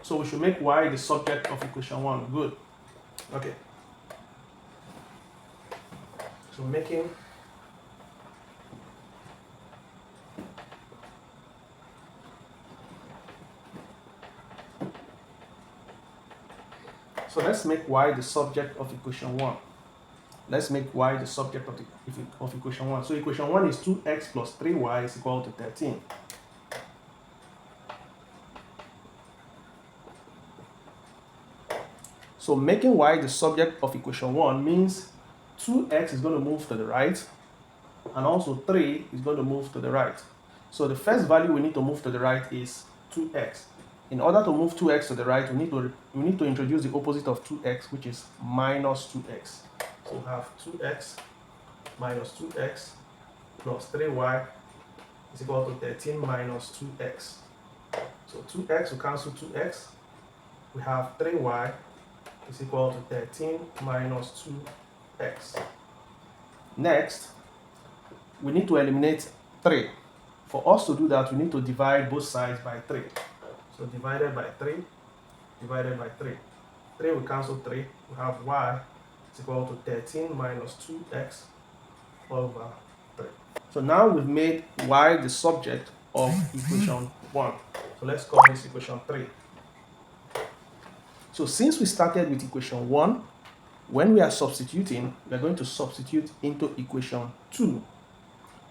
So we should make y the subject of equation 1. Good. Okay. So making So let's make y the subject of equation 1. Let's make y the subject of equation 1. So equation 1 is 2x plus 3y is equal to 13. So making y the subject of equation 1 means 2x is going to move to the right, and also 3 is going to move to the right. So the first value we need to move to the right is 2x. In order to move 2x to the right, we need to introduce the opposite of 2x, which is minus 2x. So we have 2x minus 2x plus 3y is equal to 13 minus 2x. So 2x will cancel 2x. We have 3y is equal to 13 minus 2x. Next, we need to eliminate 3. For us to do that, we need to divide both sides by 3. So divided by 3, divided by 3. 3 will cancel 3. We have y is equal to 13 minus 2x over 3. So now we've made y the subject of equation 1. So let's call this equation 3. So since we started with equation 1, when we are substituting, we are going to substitute into equation 2.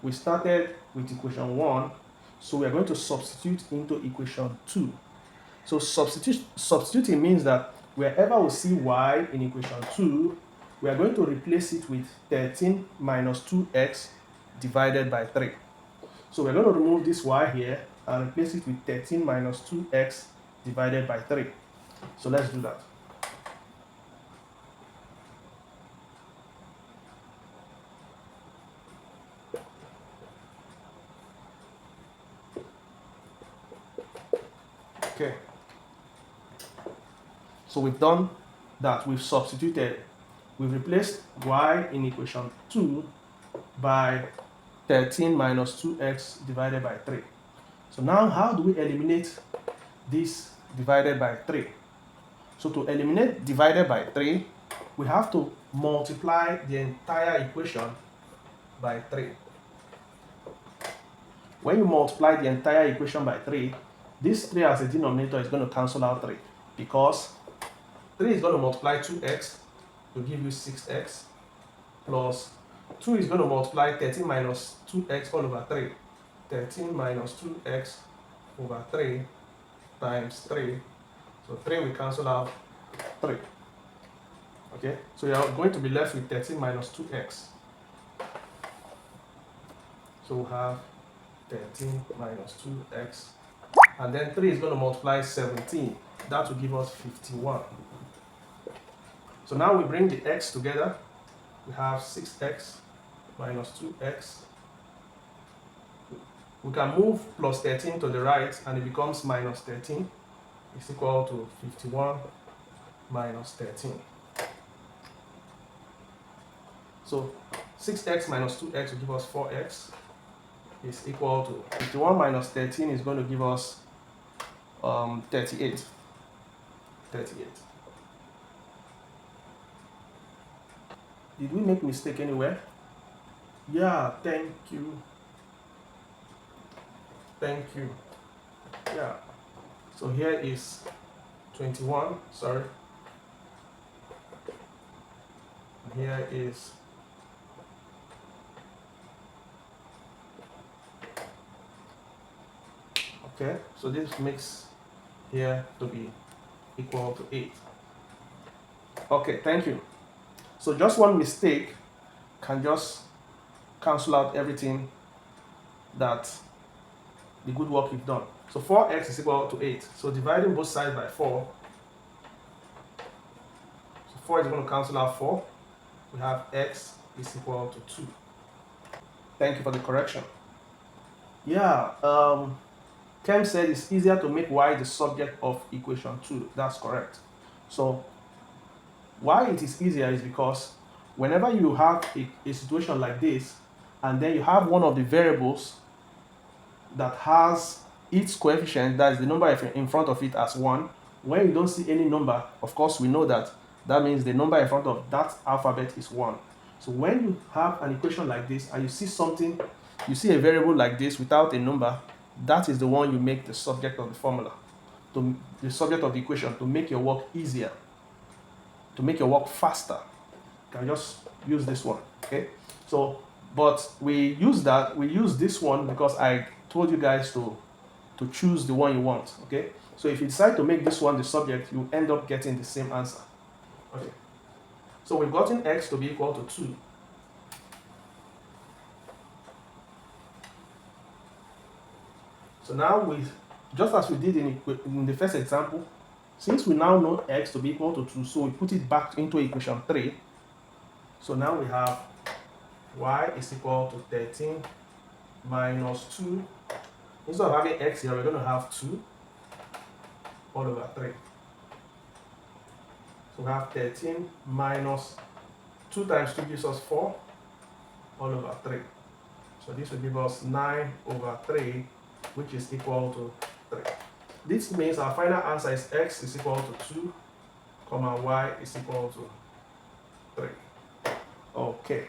We started with equation 1, so we are going to substitute into equation 2. So substituting means that wherever we see y in equation 2, we are going to replace it with 13 minus 2x divided by 3. So we're going to remove this y here and replace it with 13 minus 2x divided by 3. So let's do that. Okay. So we've done that. We've substituted. We've replaced y in equation 2 by 13 minus 2x divided by 3. So now how do we eliminate this divided by 3? So to eliminate divided by 3, we have to multiply the entire equation by 3. When you multiply the entire equation by 3, this 3 as a denominator is going to cancel out 3, because 3 is going to multiply 2x to give you 6x, plus 2 is going to multiply 13 minus 2x all over 3. 13 minus 2x over 3 times 3. So 3 will cancel out 3. Okay, so you are going to be left with 13 minus 2x. So we have 13 minus 2x. And then 3 is going to multiply 17. That will give us 51. So now we bring the x together. We have 6x minus 2x. We can move plus 13 to the right, and it becomes minus 13 is equal to 51 minus 13. So 6x minus 2x will give us 4x is equal to 51 minus 13 is going to give us 38. 38. Did we make mistake anywhere? Yeah, thank you. Thank you. Yeah. So here is 21, sorry. Here is okay, so this makes here to be equal to 8. Okay, thank you. So just one mistake can just cancel out everything that the good work you've done. So 4x is equal to 8. So dividing both sides by 4. So 4 is going to cancel out 4. We have x is equal to 2. Thank you for the correction. Yeah, Kem said it's easier to make y the subject of equation 2. That's correct. So why it is easier is because whenever you have a situation like this, and then you have one of the variables that has its coefficient, that is the number in front of it, as 1, When you don't see any number, of course, we know that means the number in front of that alphabet is 1. So when you have an equation like this and you see something, you see a variable like this without a number, that is the one you make the subject of the formula, the subject of the equation, to make your work easier, to make your work faster. You can just use this one, okay? So, but we use this one because I told you guys to choose the one you want, okay? So if you decide to make this one the subject, you end up getting the same answer. Okay. So we've gotten x to be equal to 2. So now just as we did in the first example, since we now know x to be equal to 2, so we put it back into equation 3. So now we have y is equal to 13 minus 2. Instead of having x here, we're going to have 2 all over 3. So we have 13 minus 2 times 2 gives us 4 all over 3. So this will give us 9 over 3, which is equal to 3. This means our final answer is x is equal to 2, comma y is equal to 3. Okay.